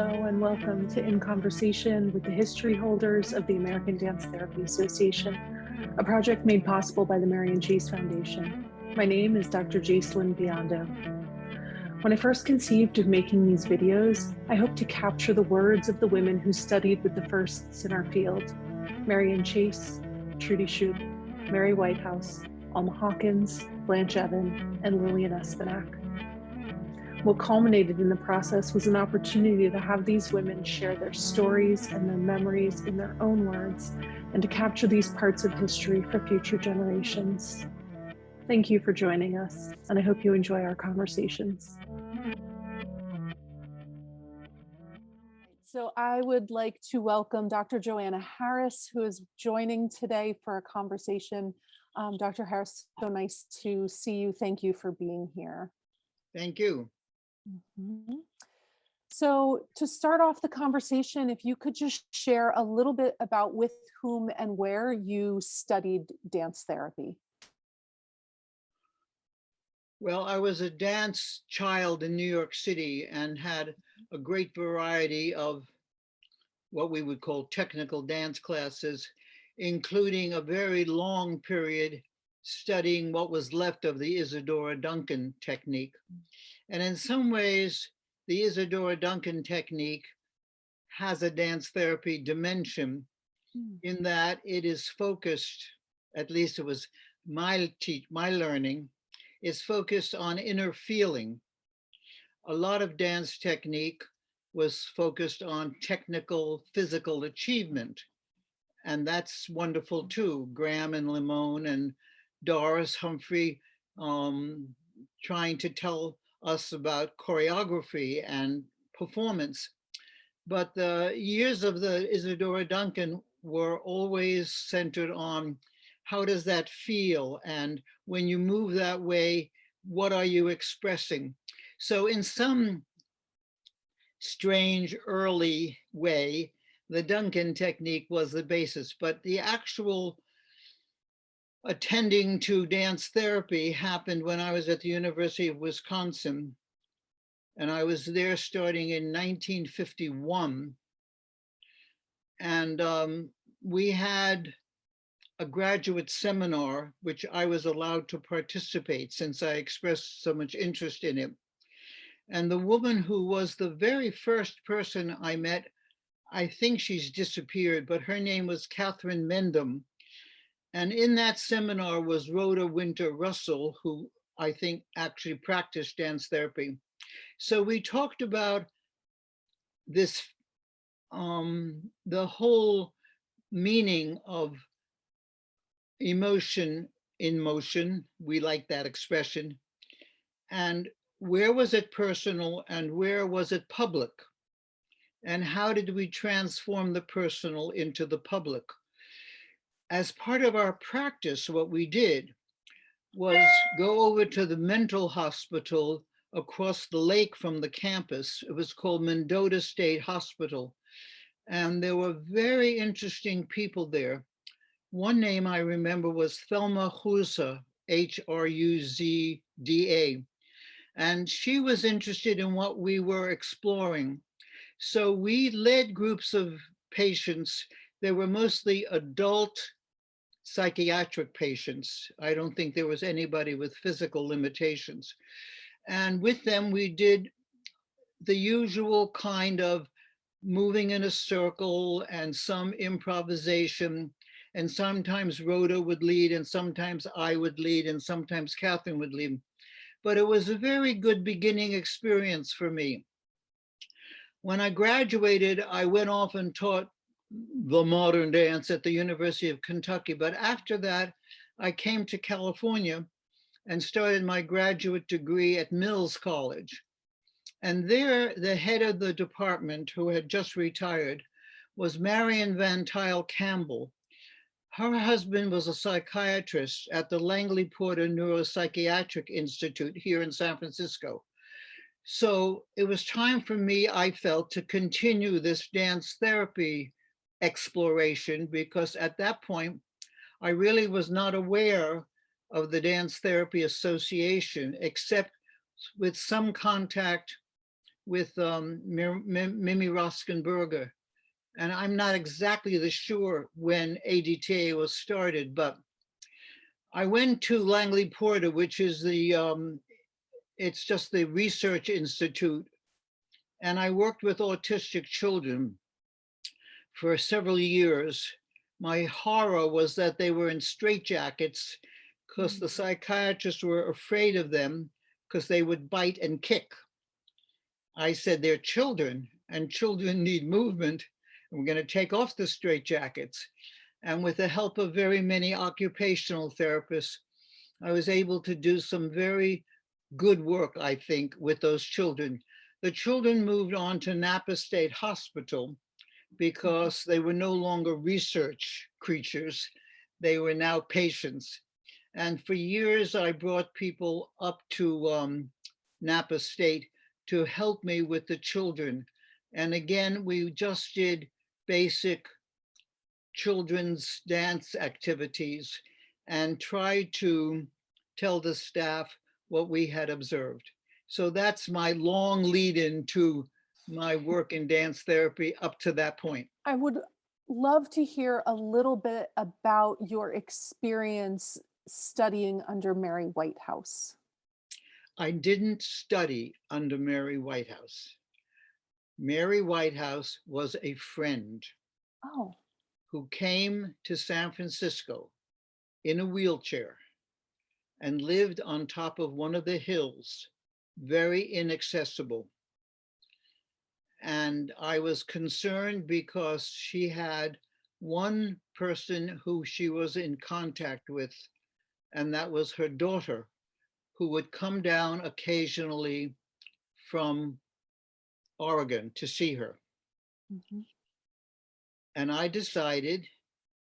Hello and welcome to In Conversation with the history holders of the American Dance Therapy Association, a project made possible by the Marian Chace Foundation. My name is Dr. Jacelyn Biondo. When I first conceived of making these videos, I hoped to capture the words of the women who studied with the firsts in our field: Marian Chace, Trudy Shoup, Mary Whitehouse, Alma Hawkins, Blanche Evan, and Lillian Espinack. What culminated in the process was an opportunity to have these women share their stories and their memories in their own words, and to capture these parts of history for future generations. Thank you for joining us, and I hope you enjoy our conversations. So I would like to welcome Dr. Joanna Harris, who is joining today for a conversation. Dr. Harris, so nice to see you. Thank you for being here. Thank you. So to start off the conversation, if you could just share a little bit about with whom and where you studied dance therapy. Well, I was a dance child in New York City and had a great variety of what we would call technical dance classes, including a very long period studying what was left of the Isadora Duncan technique. And in some ways, the Isadora Duncan technique has a dance therapy dimension in that it is focused, at least it was my learning, is focused on inner feeling. A lot of dance technique was focused on technical physical achievement. And that's wonderful too. Graham and Limon and Doris Humphrey trying to tell us about choreography and performance. But the years of the Isadora Duncan were always centered on how does that feel? And when you move that way, what are you expressing? So in some strange early way, the Duncan technique was the basis, but the actual attending to dance therapy happened when I was at the University of Wisconsin, and I was there starting in 1951. And we had a graduate seminar, which I was allowed to participate since I expressed so much interest in it. And the woman who was the very first person I met, I think she's disappeared, but her name was Catherine Mendham. And in that seminar was Rhoda Winter Russell, who I think actually practiced dance therapy. So we talked about this, the whole meaning of emotion in motion. We like that expression. And where was it personal and where was it public? And how did we transform the personal into the public? As part of our practice, what we did was go over to the mental hospital across the lake from the campus. It was called Mendota State Hospital. And there were very interesting people there. One name I remember was Thelma Hruzda, Hruzda. And she was interested in what we were exploring. So we led groups of patients. They were mostly adult psychiatric patients. I don't think there was anybody with physical limitations. And with them, we did the usual kind of moving in a circle and some improvisation. And sometimes Rhoda would lead, and sometimes I would lead, and sometimes Catherine would lead. But it was a very good beginning experience for me. When I graduated, I went off and taught the modern dance at the University of Kentucky. But after that, I came to California and started my graduate degree at Mills College. And there, the head of the department, who had just retired, was Marian Van Tile Campbell. Her husband was a psychiatrist at the Langley Porter Neuropsychiatric Institute here in San Francisco. So it was time for me, I felt, to continue this dance therapy exploration, because at that point, I really was not aware of the Dance Therapy Association, except with some contact with Mimi Roskenberger. And I'm not exactly sure when ADTA was started, but I went to Langley Porter, which is it's just the research institute. And I worked with autistic children for several years. My horror was that they were in straitjackets because the psychiatrists were afraid of them because they would bite and kick. I said, they're children and children need movement. And we're going to take off the straitjackets. And with the help of very many occupational therapists, I was able to do some very good work, I think, with those children. The children moved on to Napa State Hospital because they were no longer research creatures. They were now patients. And for years, I brought people up to Napa State to help me with the children. And again, we just did basic children's dance activities and tried to tell the staff what we had observed. So that's my long lead into my work in dance therapy up to that point. I would love to hear a little bit about your experience studying under Mary Whitehouse. I didn't study under Mary Whitehouse. Mary Whitehouse was a friend who came to San Francisco in a wheelchair and lived on top of one of the hills, very inaccessible. And I was concerned because she had one person who she was in contact with, and that was her daughter, who would come down occasionally from Oregon to see her. And I decided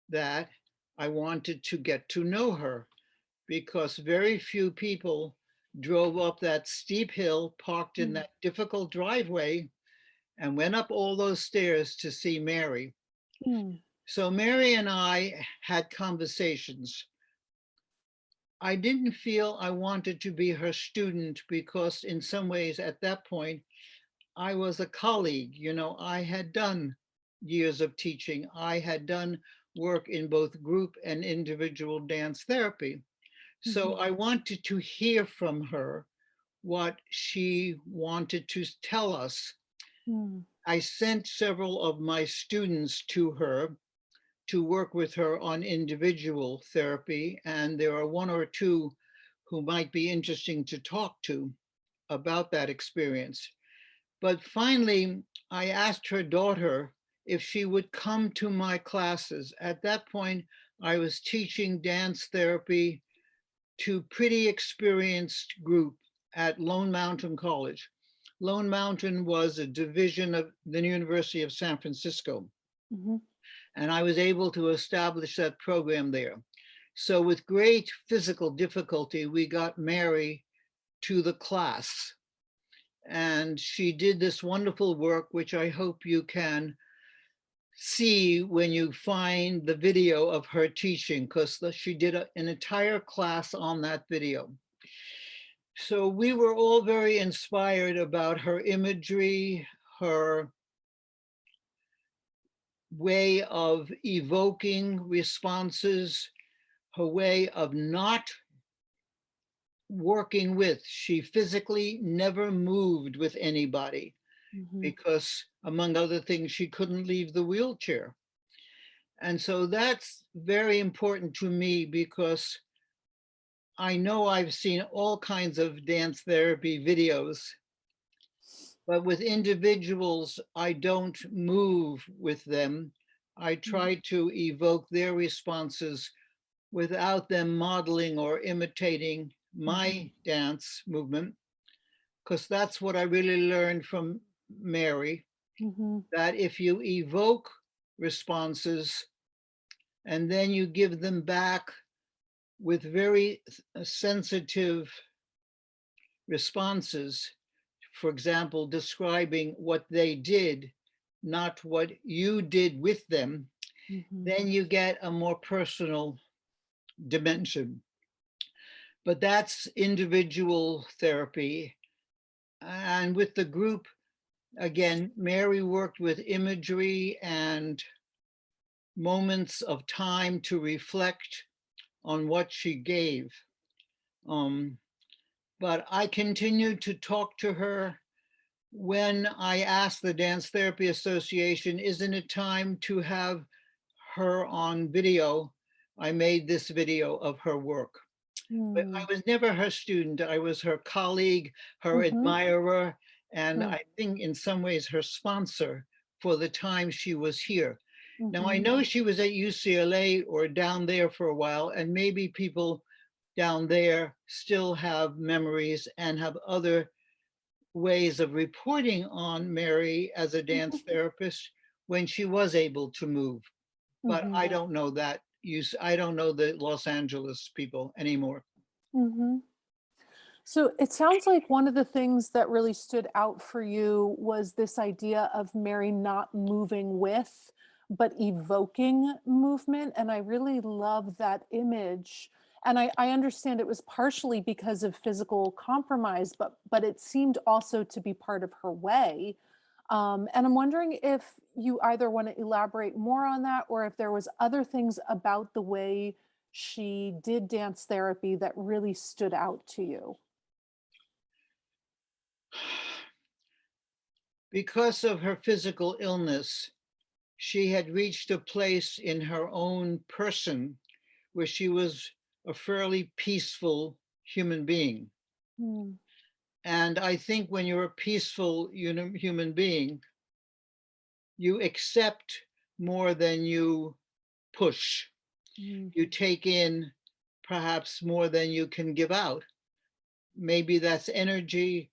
that I wanted to get to know her because very few people drove up that steep hill, parked in that difficult driveway, and went up all those stairs to see Mary. So Mary and I had conversations. I didn't feel I wanted to be her student because in some ways at that point, I was a colleague. You know, I had done years of teaching. I had done work in both group and individual dance therapy. So I wanted to hear from her what she wanted to tell us. I sent several of my students to her to work with her on individual therapy, and there are one or two who might be interesting to talk to about that experience. But finally, I asked her daughter if she would come to my classes. At that point, I was teaching dance therapy to pretty experienced group at Lone Mountain College. Lone Mountain was a division of the University of San Francisco. And I was able to establish that program there. So with great physical difficulty, we got Mary to the class. And she did this wonderful work, which I hope you can see when you find the video of her teaching, because she did an entire class on that video. So we were all very inspired about her imagery, her way of evoking responses, her way of not working with. She physically never moved with anybody because, among other things, she couldn't leave the wheelchair. And so that's very important to me because I know I've seen all kinds of dance therapy videos, but with individuals, I don't move with them. I try to evoke their responses without them modeling or imitating my dance movement, because that's what I really learned from Mary, that if you evoke responses and then you give them back with very sensitive responses, for example, describing what they did, not what you did with them, then you get a more personal dimension. But that's individual therapy. And with the group, Again, Mary worked with imagery and moments of time to reflect on what she gave. But I continued to talk to her when I asked the Dance Therapy Association, isn't it time to have her on video? I made this video of her work. But I was never her student. I was her colleague, her admirer, and I think in some ways her sponsor for the time she was here. Now I know she was at UCLA or down there for a while, and maybe people down there still have memories and have other ways of reporting on Mary as a dance therapist when she was able to move. But I don't know that. I don't know the Los Angeles people anymore. So it sounds like one of the things that really stood out for you was this idea of Mary not moving with, but evoking movement. And I really love that image. And I understand it was partially because of physical compromise, but it seemed also to be part of her way. And I'm wondering if you either want to elaborate more on that, or if there was other things about the way she did dance therapy that really stood out to you. Because of her physical illness, she had reached a place in her own person where she was a fairly peaceful human being. And I think when you're a peaceful human being, you accept more than you push. You take in perhaps more than you can give out. Maybe that's energy.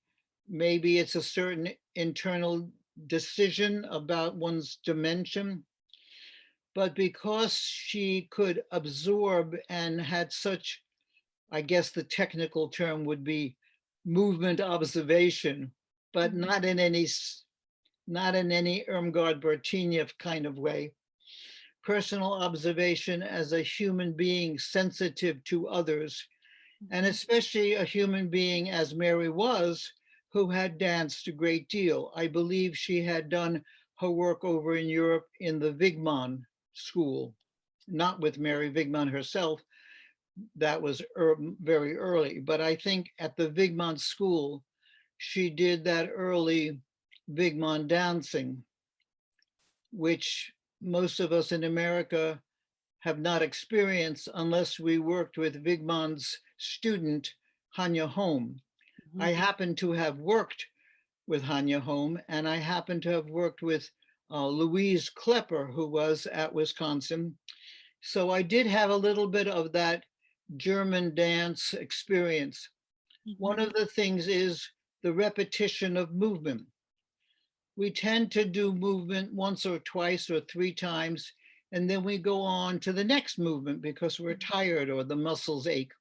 Maybe it's a certain internal decision about one's dimension. But because she could absorb and had such, I guess the technical term would be movement observation, but not in any Irmgard Bertiniev kind of way. Personal observation as a human being sensitive to others, and especially a human being as Mary was, who had danced a great deal. I believe she had done her work over in Europe in the Wigman school, not with Mary Wigman herself. That was very early, but I think at the Wigman school, she did that early Wigman dancing, which most of us in America have not experienced unless we worked with Wigman's student, Hanya Holm. I happen to have worked with Hanya Holm, and I happen to have worked with Louise Klepper, who was at Wisconsin. So I did have a little bit of that German dance experience. One of the things is the repetition of movement. We tend to do movement once or twice or three times, and then we go on to the next movement because we're tired or the muscles ache.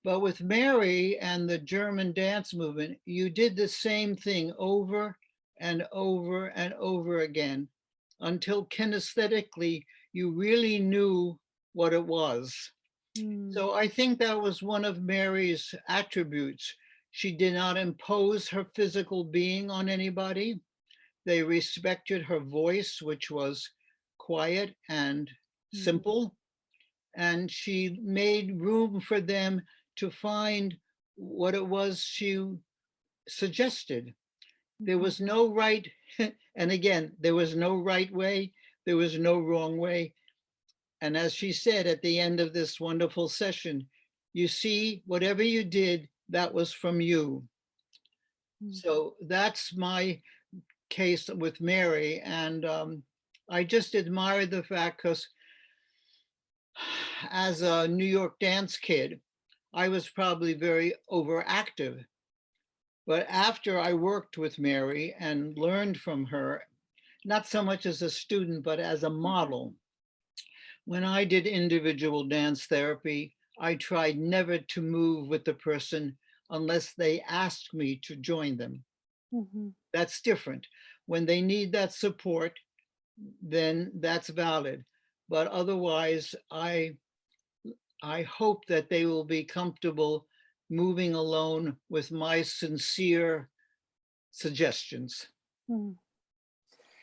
But with Mary and the German dance movement, you did the same thing over and over and over again until kinesthetically you really knew what it was. So I think that was one of Mary's attributes. She did not impose her physical being on anybody. They respected her voice, which was quiet and simple. And she made room for them to find what it was she suggested. There was no right, and again, there was no right way, there was no wrong way. And as she said at the end of this wonderful session, you see, whatever you did, that was from you. So that's my case with Mary. And I just admire the fact, because as a New York dance kid, I was probably very overactive. But after I worked with Mary and learned from her, not so much as a student, but as a model, when I did individual dance therapy, I tried never to move with the person unless they asked me to join them. That's different. When they need that support, then that's valid. But otherwise, I hope that they will be comfortable moving alone with my sincere suggestions. Mm.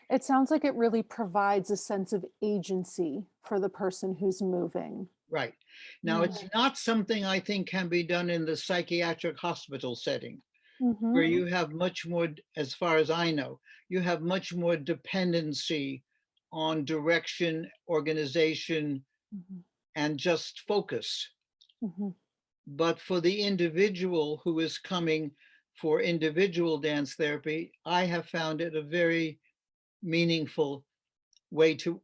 It sounds like it really provides a sense of agency for the person who's moving. Right. Now, Yeah. it's not something I think can be done in the psychiatric hospital setting, where Mm-hmm. you have much more, as far as I know, you have much more dependency on direction, organization, Mm-hmm. and just focus. Mm-hmm. But for the individual who is coming for individual dance therapy, I have found it a very meaningful way to.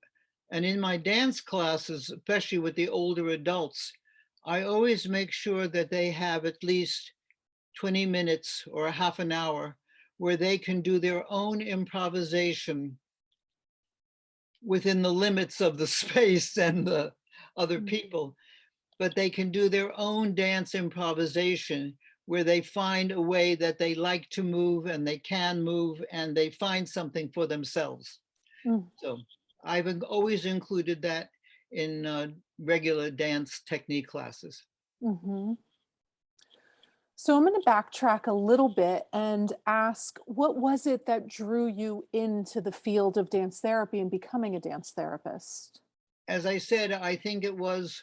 And in my dance classes, especially with the older adults, I always make sure that they have at least 20 minutes or a half an hour where they can do their own improvisation within the limits of the space and the other people, but they can do their own dance improvisation where they find a way that they like to move and they can move and they find something for themselves. Mm-hmm. So I've always included that in regular dance technique classes. Mm-hmm. So I'm going to backtrack a little bit and ask, what was it that drew you into the field of dance therapy and becoming a dance therapist? As I said, I think it was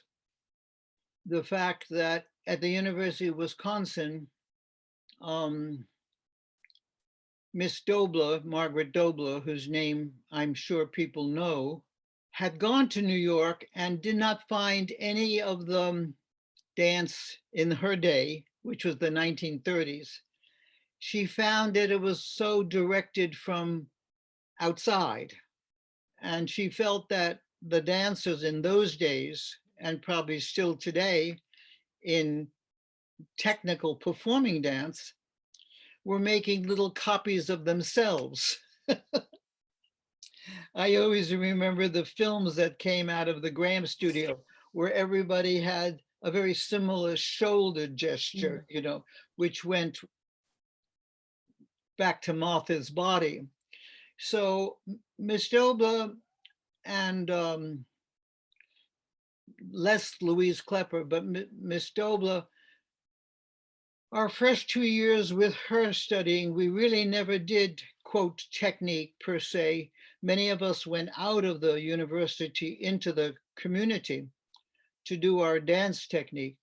the fact that at the University of Wisconsin, Miss Dobler, Margaret Dobler, whose name I'm sure people know, had gone to New York and did not find any of the dance in her day, which was the 1930s. She found that it was so directed from outside. And she felt that the dancers in those days, and probably still today in technical performing dance, were making little copies of themselves. I always remember the films that came out of the Graham studio where everybody had a very similar shoulder gesture, which went back to Martha's body. So Miss Dobler and less Louise Klepper, but Miss Dobler, our first 2 years with her studying, we really never did, quote, technique per se. Many of us went out of the university into the community to do our dance technique.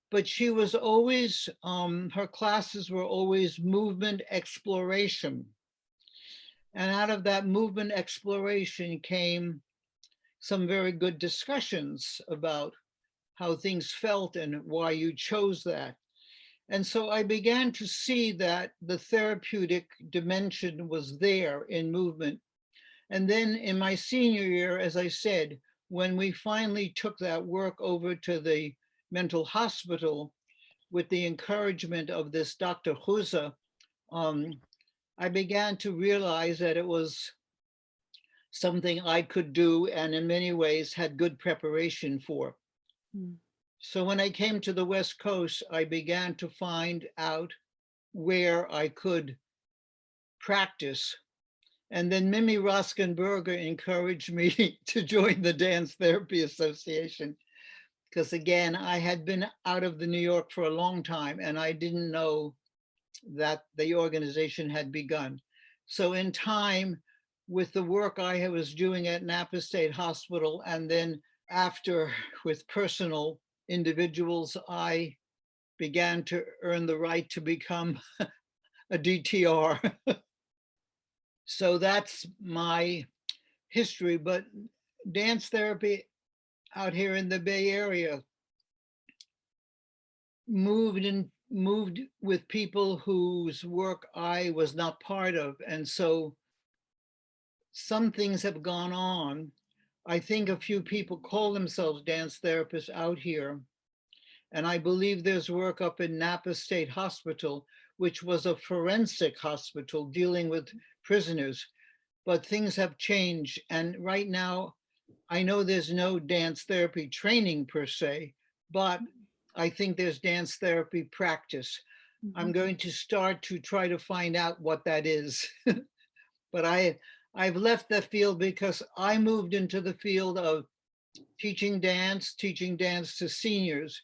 But she was always, her classes were always movement exploration. And out of that movement exploration came some very good discussions about how things felt and why you chose that. And so I began to see that the therapeutic dimension was there in movement. And then in my senior year, as I said, when we finally took that work over to the mental hospital with the encouragement of this Dr. Cruz, I began to realize that it was something I could do and in many ways had good preparation for. Mm. So when I came to the West Coast, I began to find out where I could practice. And then Mimi Roskenberger encouraged me to join the Dance Therapy Association. Because again, I had been out of the New York for a long time and I didn't know that the organization had begun. So in time, with the work I was doing at Napa State Hospital, and then after with personal individuals, I began to earn the right to become a DTR. So that's my history. But dance therapy out here in the Bay Area moved with people whose work I was not part of. And so some things have gone on. I think a few people call themselves dance therapists out here. And I believe there's work up in Napa State Hospital, which was a forensic hospital dealing with prisoners. But things have changed. And right now, I know there's no dance therapy training per se, but I think there's dance therapy practice. I'm going to start to try to find out what that is. But I've left that field because I moved into the field of teaching dance to seniors.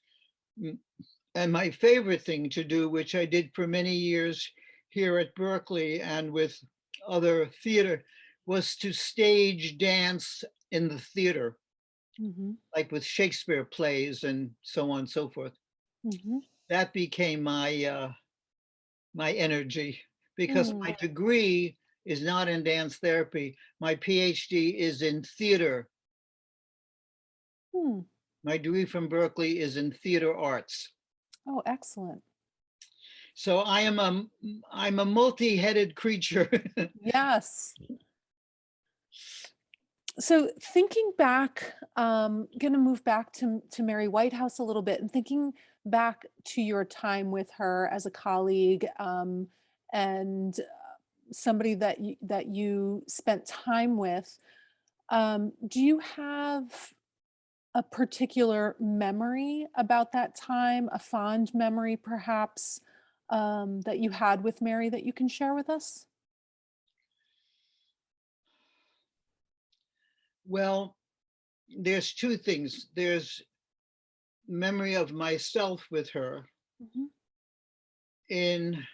And my favorite thing to do, which I did for many years here at Berkeley and with other theater, was to stage dance in the theater, like with Shakespeare plays and so on and so forth. That became my energy, because my degree is not in dance therapy. My PhD is in theater. My degree from Berkeley is in theater arts. Oh, excellent. So I'm a multi-headed creature. Yes. So thinking back, going to move back to Mary Whitehouse a little bit, and thinking back to your time with her as a colleague, and somebody that you spent time with. Do you have a particular memory about that time, a fond memory perhaps, that you had with Mary that you can share with us? Well, there's two things. There's memory of myself with her, in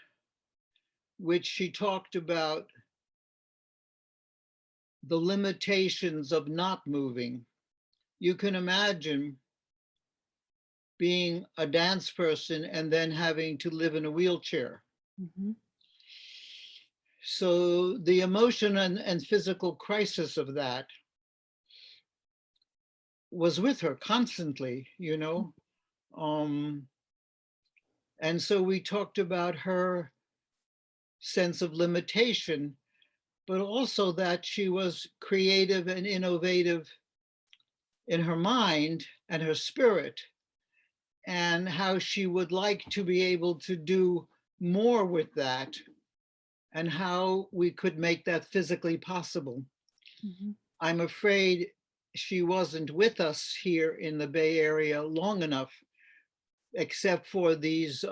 which she talked about the limitations of not moving. You can imagine being a dance person and then having to live in a wheelchair. So the emotion and physical crisis of that was with her constantly, you know. And so we talked about her sense of limitation, but also that she was creative and innovative in her mind and her spirit, and how she would like to be able to do more with that, and how we could make that physically possible. I'm afraid she wasn't with us here in the Bay Area long enough, except for this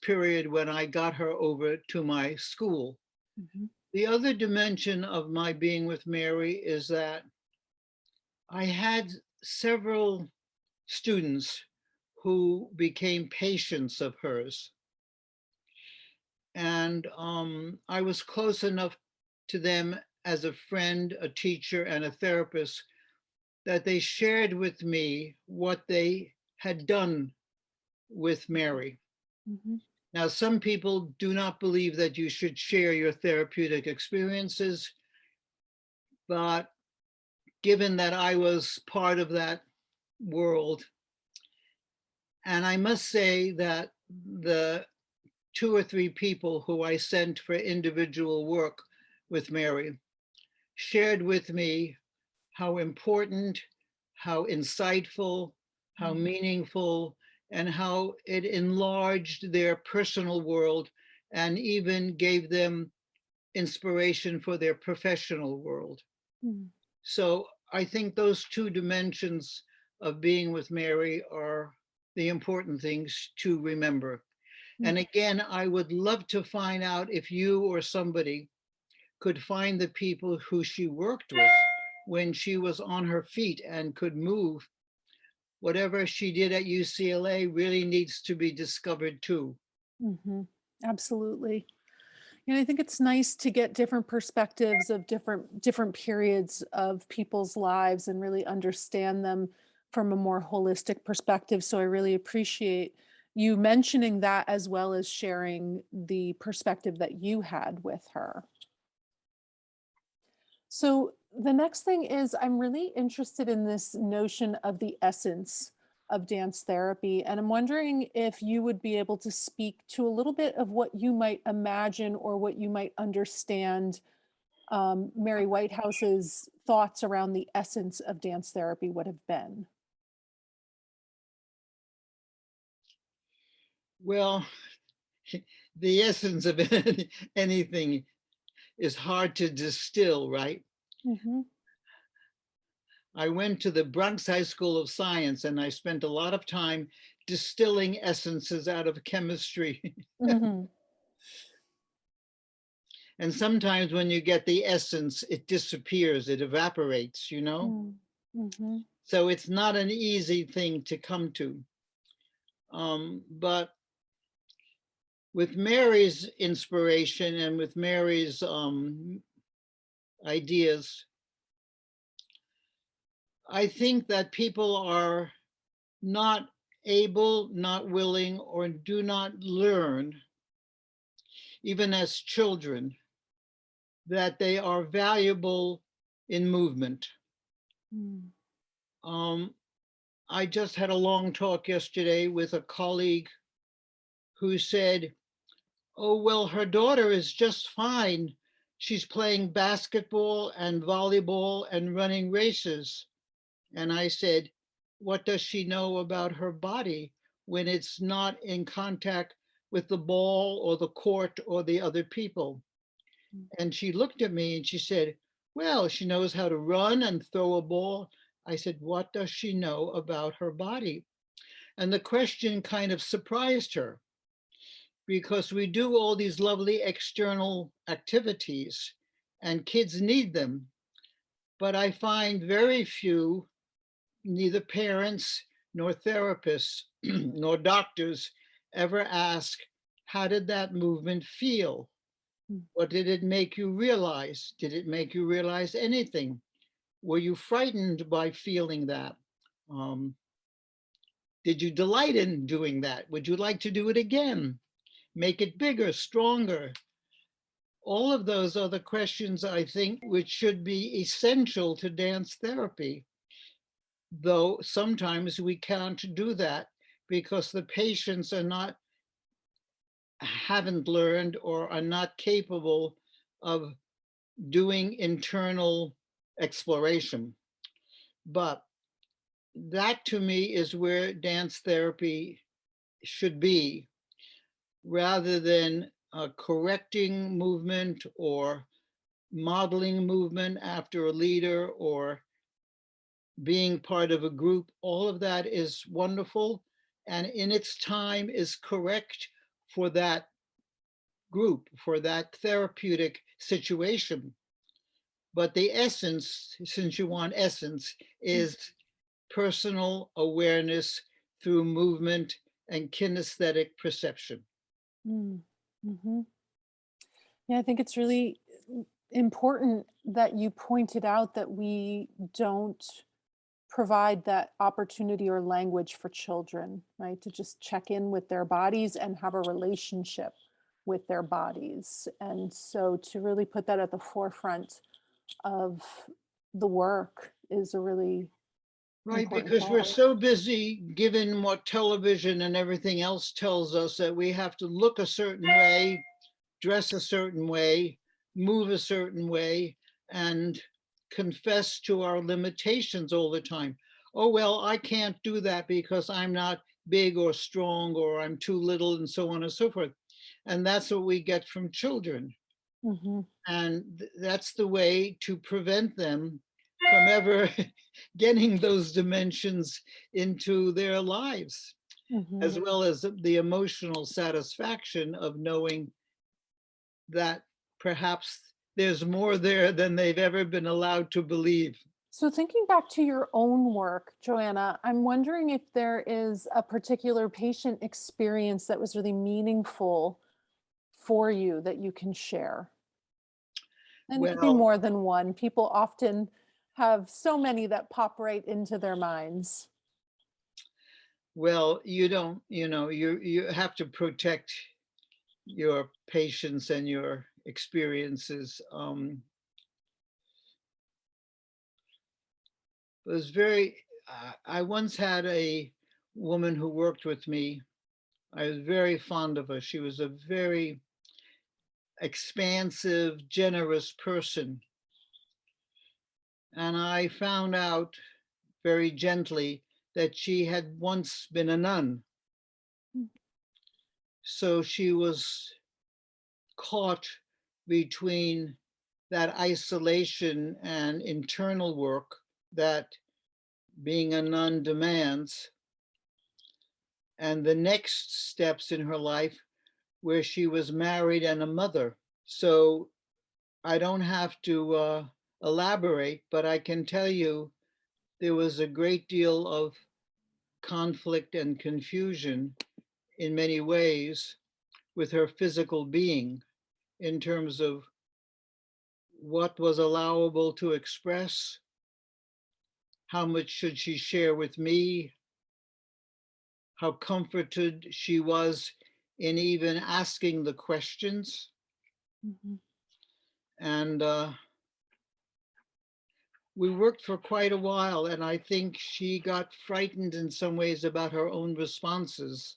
period when I got her over to my school. The other dimension of my being with Mary is that I had several students who became patients of hers. And I was close enough to them as a friend, a teacher, and a therapist that they shared with me what they had done with Mary. Now, some people do not believe that you should share your therapeutic experiences, but given that I was part of that world, and I must say that the 2 or 3 people who I sent for individual work with Mary shared with me how important, how insightful, how meaningful, and how it enlarged their personal world and even gave them inspiration for their professional world. So I think those two dimensions of being with Mary are the important things to remember. And again, I would love to find out if you or somebody could find the people who she worked with when she was on her feet and could move. Whatever she did at UCLA really needs to be discovered too. Absolutely. I think it's nice to get different perspectives of different periods of people's lives and really understand them from a more holistic perspective. So I really appreciate you mentioning that, as well as sharing the perspective that you had with her. So the next thing is, I'm really interested in this notion of the essence of dance therapy. And I'm wondering if you would be able to speak to a little bit of what you might imagine or what you might understand Mary Whitehouse's thoughts around the essence of dance therapy would have been. Well, the essence of anything is hard to distill, right? I went to the Bronx High School of Science and I spent a lot of time distilling essences out of chemistry. And sometimes when you get the essence, it disappears, it evaporates, you know? So it's not an easy thing to come to. But with Mary's inspiration and with Mary's ideas, I think that people are not able, not willing, or do not learn, even as children, that they are valuable in movement. I just had a long talk yesterday with a colleague who said, oh, well, her daughter is just fine. She's playing basketball and volleyball and running races. And I said, what does she know about her body when it's not in contact with the ball or the court or the other people? And she looked at me and she said, well, she knows how to run and throw a ball. I said, what does she know about her body? And the question kind of surprised her, because we do all these lovely external activities and kids need them. But I find very few, neither parents nor therapists nor doctors ever ask, how did that movement feel? What did it make you realize? Did it make you realize anything? Were you frightened by feeling that? Did you delight in doing that? Would you like to do it again? Make it bigger, stronger? All of those are the questions, I think, which should be essential to dance therapy. Though sometimes we can't do that because the patients haven't learned or are not capable of doing internal exploration. But that to me is where dance therapy should be, rather than correcting movement or modeling movement after a leader or being part of a group. All of that is wonderful and in its time is correct for that group, for that therapeutic situation. But the essence, since you want essence, is personal awareness through movement and kinesthetic perception. Mm-hmm. Yeah, I think it's really important that you pointed out that we don't provide that opportunity or language for children, right? To just check in with their bodies and have a relationship with their bodies. And so to really put that at the forefront of the work is a really right, because we're so busy given what television and everything else tells us that we have to look a certain way, dress a certain way, move a certain way, and confess to our limitations all the time. Oh, well, I can't do that because I'm not big or strong, or I'm too little, and so on and so forth. And that's what we get from children. Mm-hmm. And that's the way to prevent them from ever getting those dimensions into their lives, mm-hmm. as well as the emotional satisfaction of knowing that perhaps there's more there than they've ever been allowed to believe. So thinking back to your own work, Joanna, I'm wondering if there is a particular patient experience that was really meaningful for you that you can share. And it could be more than one. People often have so many that pop right into their minds. Well, you have to protect your patients and your experiences. It was I once had a woman who worked with me. I was very fond of her. She was a very expansive, generous person. And I found out very gently that she had once been a nun. So she was caught between that isolation and internal work that being a nun demands, and the next steps in her life where she was married and a mother. So I don't have to elaborate, but I can tell you there was a great deal of conflict and confusion in many ways with her physical being in terms of what was allowable to express, how much should she share with me, how comforted she was in even asking the questions. And we worked for quite a while, and I think she got frightened in some ways about her own responses.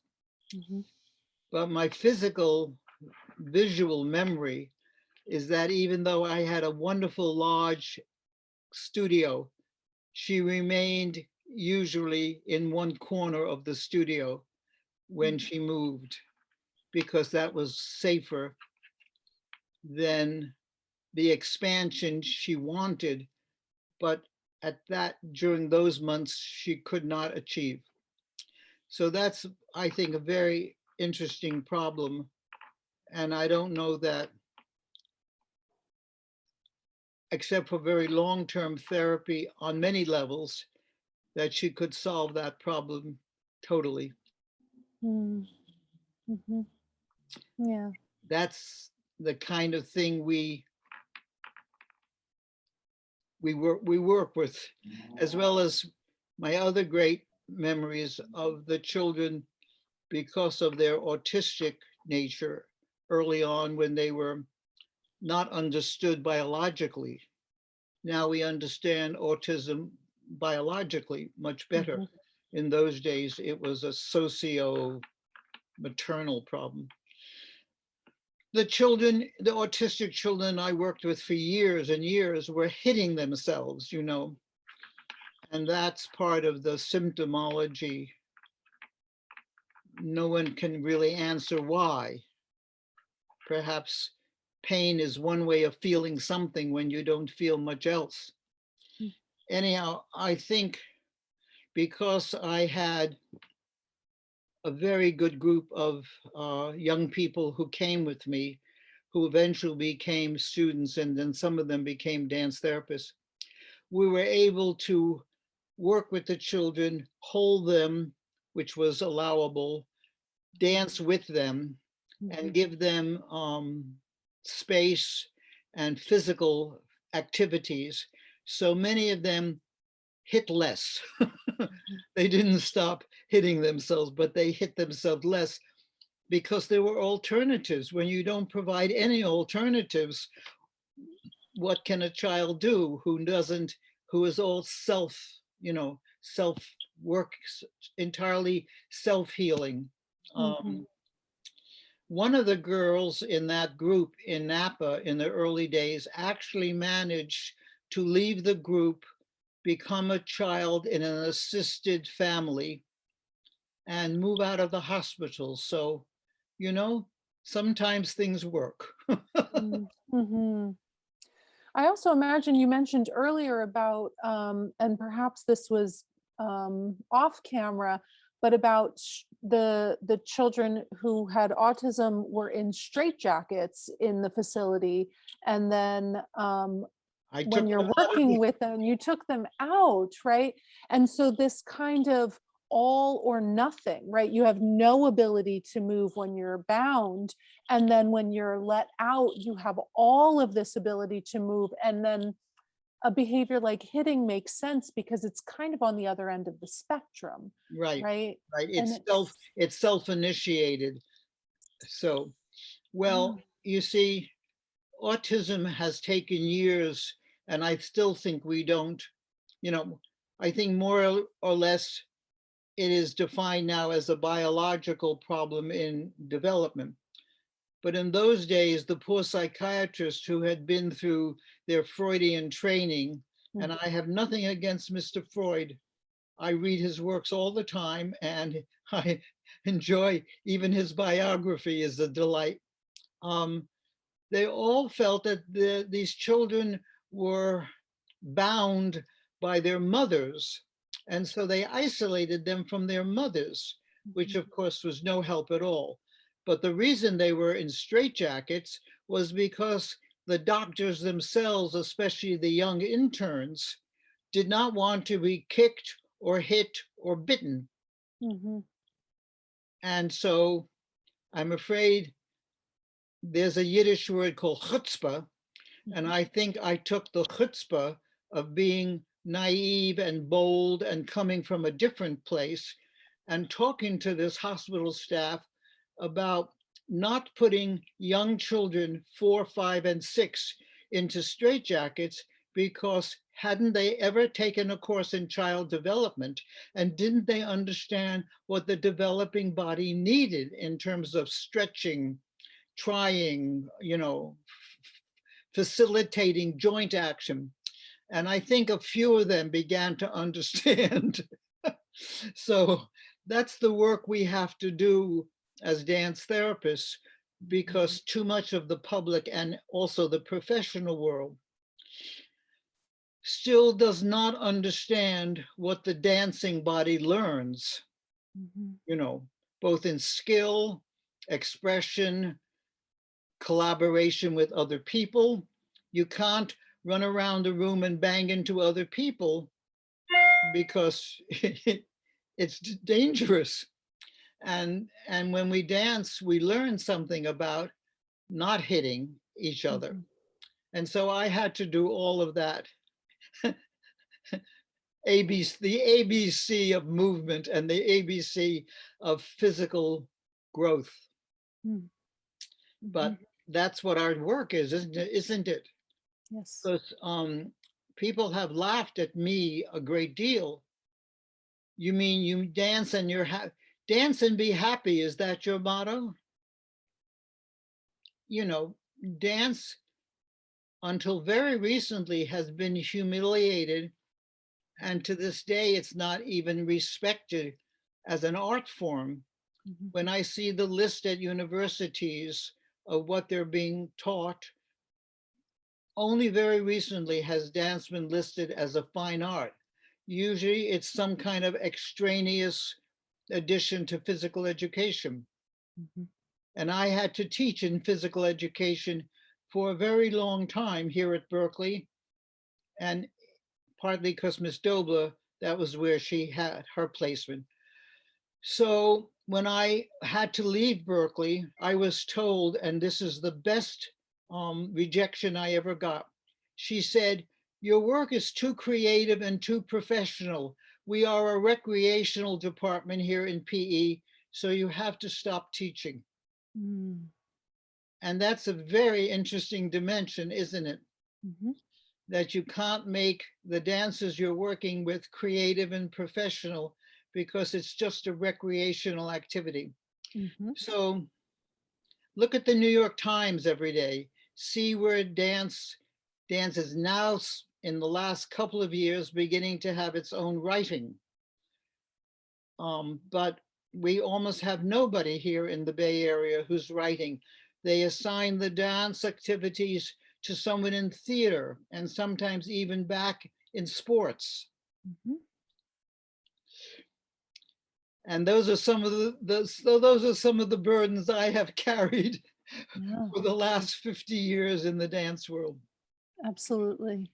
But my physical, visual memory is that even though I had a wonderful large studio, she remained usually in one corner of the studio when she moved, because that was safer than the expansion she wanted, but during those months, she could not achieve. So that's, I think, a very interesting problem. And I don't know that, except for very long-term therapy on many levels, that she could solve that problem totally. Yeah. That's the kind of thing we work with, as well as my other great memories of the children because of their autistic nature early on when they were not understood biologically. Now we understand autism biologically much better. In those days, it was a socio-maternal problem. The autistic children I worked with for years and years were hitting themselves, and that's part of the symptomology. No one can really answer why. Perhaps pain is one way of feeling something when you don't feel much else. Anyhow, I think because I had a very good group of young people who came with me, who eventually became students, and then some of them became dance therapists, we were able to work with the children, hold them, which was allowable, dance with them, and give them space and physical activities. So many of them hit less. They didn't stop hitting themselves, but they hit themselves less because there were alternatives. When you don't provide any alternatives, what can a child do who is all self work, entirely self-healing? One of the girls in that group in Napa in the early days actually managed to leave the group, become a child in an assisted family, and move out of the hospital. So, sometimes things work. I also imagine you mentioned earlier about, and perhaps this was off camera, but about the children who had autism were in straitjackets in the facility, and then when you're working with them, you took them out, right? And so this kind of all or nothing, right? You have no ability to move when you're bound. And then when you're let out, you have all of this ability to move. And then a behavior like hitting makes sense because it's kind of on the other end of the spectrum. Right. Right. It's self-initiated. So, well, you see, autism has taken years, and I still think we don't, I think more or less it is defined now as a biological problem in development. But in those days, the poor psychiatrists who had been through their Freudian training, and I have nothing against Mr. Freud. I read his works all the time, and I enjoy even his biography is a delight. They all felt that these children were bound by their mothers. And so they isolated them from their mothers, which of course was no help at all. But the reason they were in straitjackets was because the doctors themselves, especially the young interns, did not want to be kicked or hit or bitten. And so I'm afraid there's a Yiddish word called chutzpah, and I think I took the chutzpah of being naive and bold and coming from a different place and talking to this hospital staff about not putting young children 4, 5, and 6 into straitjackets, because hadn't they ever taken a course in child development, and didn't they understand what the developing body needed in terms of stretching, trying, facilitating joint action? And I think a few of them began to understand. So that's the work we have to do as dance therapists, because too much of the public and also the professional world still does not understand what the dancing body learns, both in skill, expression, collaboration with other people. You can't run around the room and bang into other people because it's dangerous. And when we dance, we learn something about not hitting each other. And so I had to do all of that. The ABC of movement and the ABC of physical growth. But that's what our work is, isn't it? Yes. Because people have laughed at me a great deal. You mean you dance and you're dance and be happy? Is that your motto? Dance until very recently has been humiliated, and to this day it's not even respected as an art form. When I see the list at universities of what they're being taught, only very recently has dance been listed as a fine art. Usually it's some kind of extraneous addition to physical education. And I had to teach in physical education for a very long time here at Berkeley, and partly because Miss Dobler, that was where she had her placement. So when I had to leave Berkeley, I was told, and this is the best rejection I ever got. She said, "Your work is too creative and too professional. We are a recreational department here in PE, so you have to stop teaching." And that's a very interesting dimension, isn't it? That you can't make the dancers you're working with creative and professional because it's just a recreational activity. So look at the New York Times every day. See where dance is now, in the last couple of years, beginning to have its own writing. But we almost have nobody here in the Bay Area who's writing. They assign the dance activities to someone in theater, and sometimes even back in sports. And those are some of the burdens I have carried for the last 50 years in the dance world. Absolutely.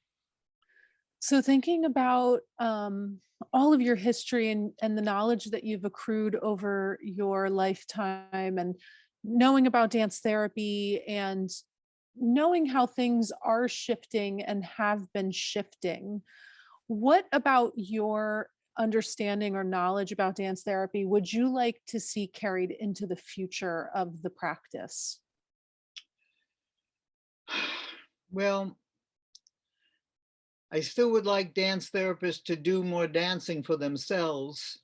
So thinking about all of your history and the knowledge that you've accrued over your lifetime, and knowing about dance therapy and knowing how things are shifting and have been shifting, what about your understanding or knowledge about dance therapy would you like to see carried into the future of the practice? Well, I still would like dance therapists to do more dancing for themselves.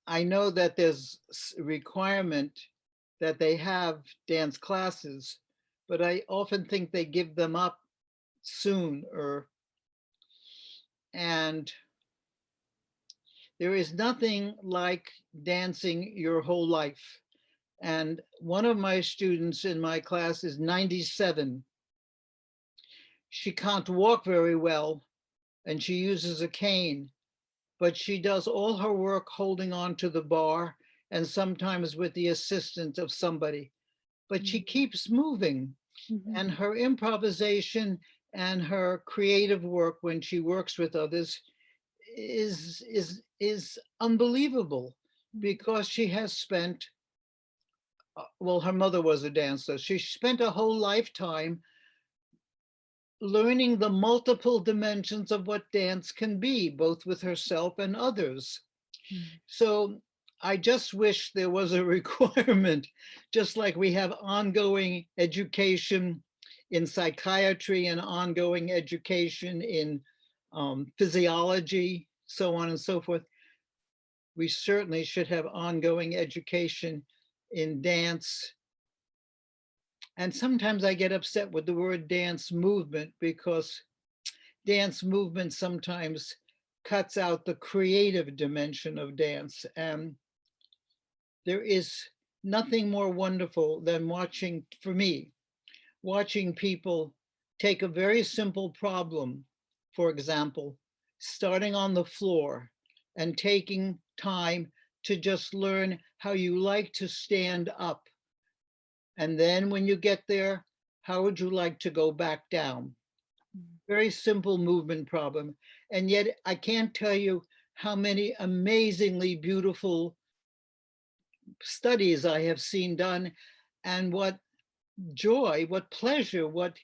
I know that there's a requirement that they have dance classes, but I often think they give them up soon. And there is nothing like dancing your whole life. And one of my students in my class is 97. She can't walk very well, and she uses a cane, but she does all her work holding on to the bar and sometimes with the assistance of somebody. But she keeps moving, and her improvisation and her creative work when she works with others is unbelievable, because she has spent well, her mother was a dancer. She spent a whole lifetime learning the multiple dimensions of what dance can be, both with herself and others. So I just wish there was a requirement, just like we have ongoing education in psychiatry and ongoing education in physiology, so on and so forth. We certainly should have ongoing education in dance. And sometimes I get upset with the word dance movement, because dance movement sometimes cuts out the creative dimension of dance. And there is nothing more wonderful than watching, for me, watching people take a very simple problem, for example, starting on the floor and taking time to just learn how you like to stand up. And then when you get there, how would you like to go back down? Very simple movement problem. And yet I can't tell you how many amazingly beautiful studies I have seen done, and what joy, what pleasure, what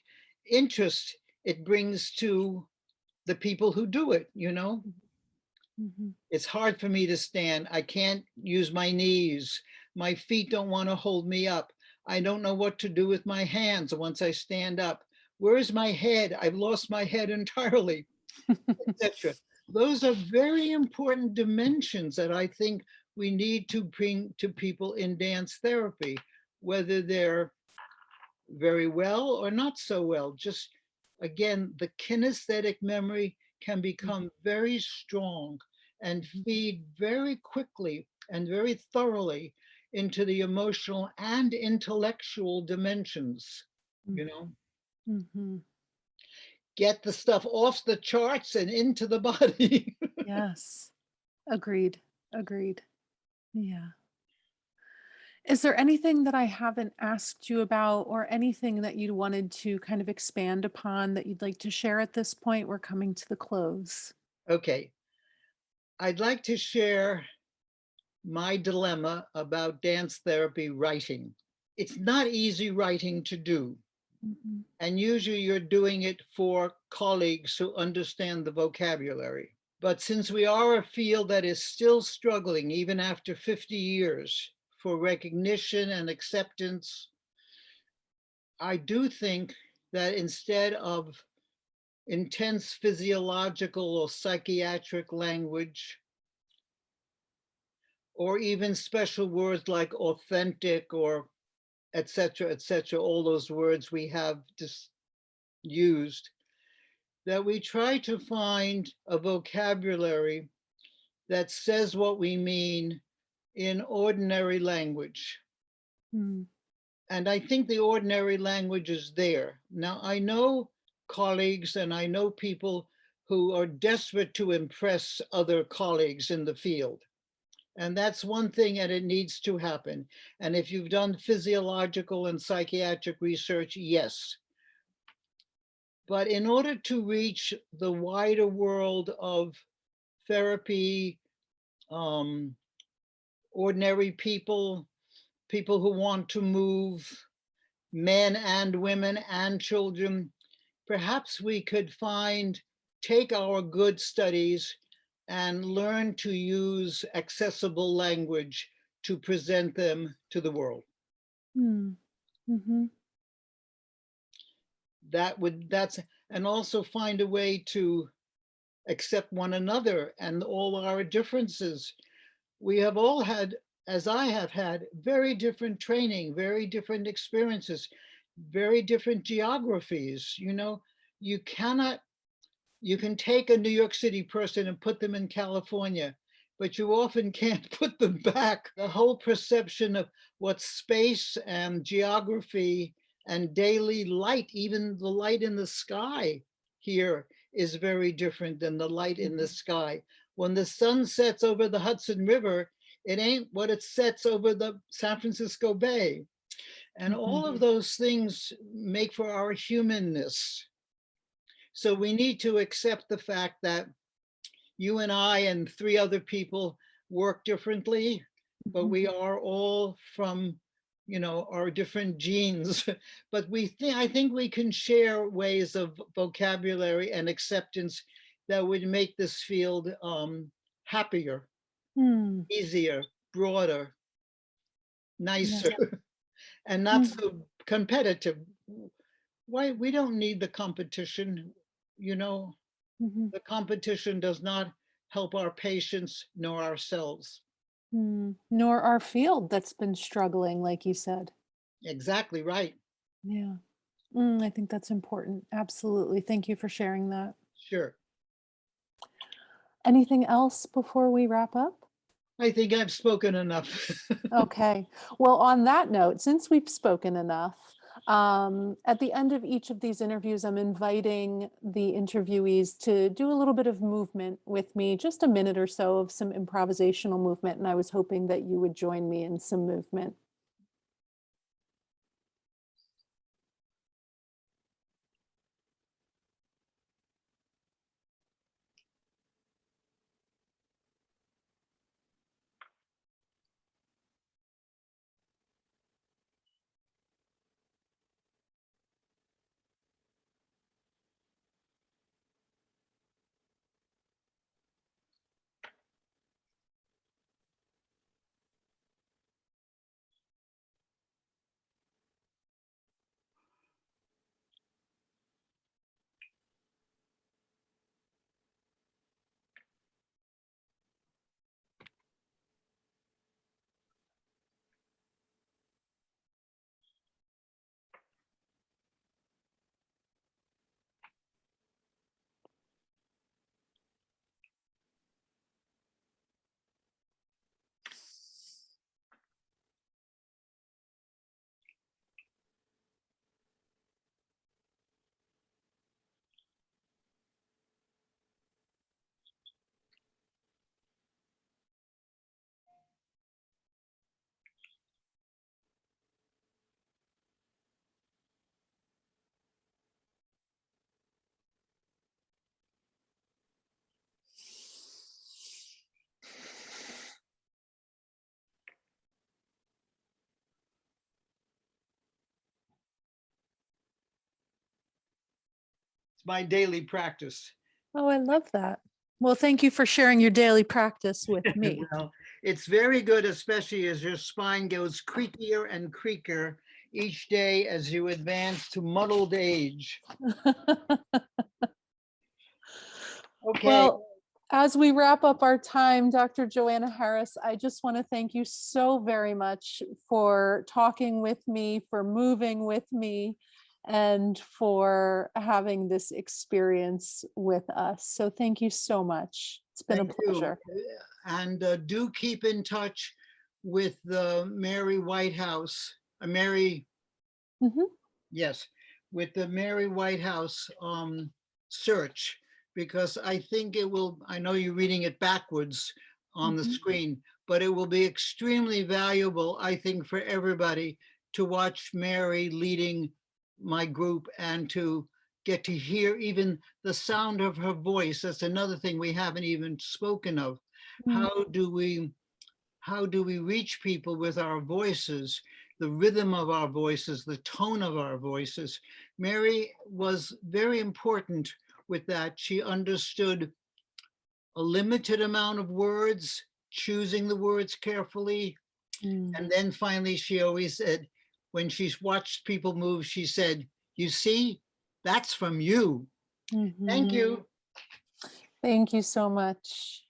interest it brings to the people who do it, you know? It's hard for me to stand. I can't use my knees. My feet don't want to hold me up. I don't know what to do with my hands once I stand up. Where's my head? I've lost my head entirely, etc. Those are very important dimensions that I think we need to bring to people in dance therapy, whether they're very well or not so well. Just again, the kinesthetic memory can become very strong and feed very quickly and very thoroughly into the emotional and intellectual dimensions, you know? Get the stuff off the charts and into the body. Yes. Agreed. Agreed. Yeah. Is there anything that I haven't asked you about, or anything that you wanted to kind of expand upon that you'd like to share at this point? We're coming to the close. Okay. I'd like to share my dilemma about dance therapy writing. It's not easy writing to do. And usually you're doing it for colleagues who understand the vocabulary. But since we are a field that is still struggling, even after 50 years, for recognition and acceptance, I do think that instead of intense physiological or psychiatric language, or even special words like authentic or et cetera, all those words we have just used, that we try to find a vocabulary that says what we mean in ordinary language. And I think the ordinary language is there. Now, I know colleagues and I know people who are desperate to impress other colleagues in the field. And that's one thing, and it needs to happen. And if you've done physiological and psychiatric research, yes. But in order to reach the wider world of therapy, ordinary people, people who want to move, men and women and children, perhaps we could take our good studies and learn to use accessible language to present them to the world. And also find a way to accept one another and all our differences. We have all had, as I have had, very different training, very different experiences, very different geographies. You know, you can take a New York City person and put them in California, but you often can't put them back. The whole perception of what space and geography and daily light, even the light in the sky here, is very different than the light in the sky. When the sun sets over the Hudson River, it ain't what it sets over the San Francisco Bay. And all of those things make for our humanness. So we need to accept the fact that you and I and 3 other people work differently, but we are all from our different genes, but I think we can share ways of vocabulary and acceptance that would make this field happier, Hmm. easier, broader, Yeah. nicer, and not Mm, so competitive. Why we don't need the competition, you know, mhm, the competition does not help our patients nor ourselves. Nor our field that's been struggling, like you said. Exactly right. Yeah. I think that's important. Absolutely. Thank you for sharing that. Sure. Anything else before we wrap up? I think I've spoken enough. Okay. Well, on that note, since we've spoken enough, at the end of each of these interviews, I'm inviting the interviewees to do a little bit of movement with me, just a minute or so of some improvisational movement. And I was hoping that you would join me in some movement. It's my daily practice. Oh, I love that. Well, thank you for sharing your daily practice with me. Well, it's very good, especially as your spine goes creakier and creakier each day as you advance to muddled age. Okay. Well, as we wrap up our time, Dr. Joanna Harris, I just want to thank you so very much for talking with me, for moving with me, and for having this experience with us. So thank you so much. It's been a Thank you. pleasure. And do keep in touch with the Mary Whitehouse, Mary, Mhm. yes, with the Mary Whitehouse search, because I think it will, I know you're reading it backwards on the Mhm. screen, but it will be extremely valuable, I think, for everybody to watch Mary leading my group and to get to hear even the sound of her voice. That's another thing we haven't even spoken of. Mm. How do we reach people with our voices, the rhythm of our voices, the tone of our voices? Mary was very important with that. She understood a limited amount of words, choosing the words carefully. Mm. And then finally, she always said, when she's watched people move, she said, "You see, that's from you." Thank Mhm. you. Thank you so much.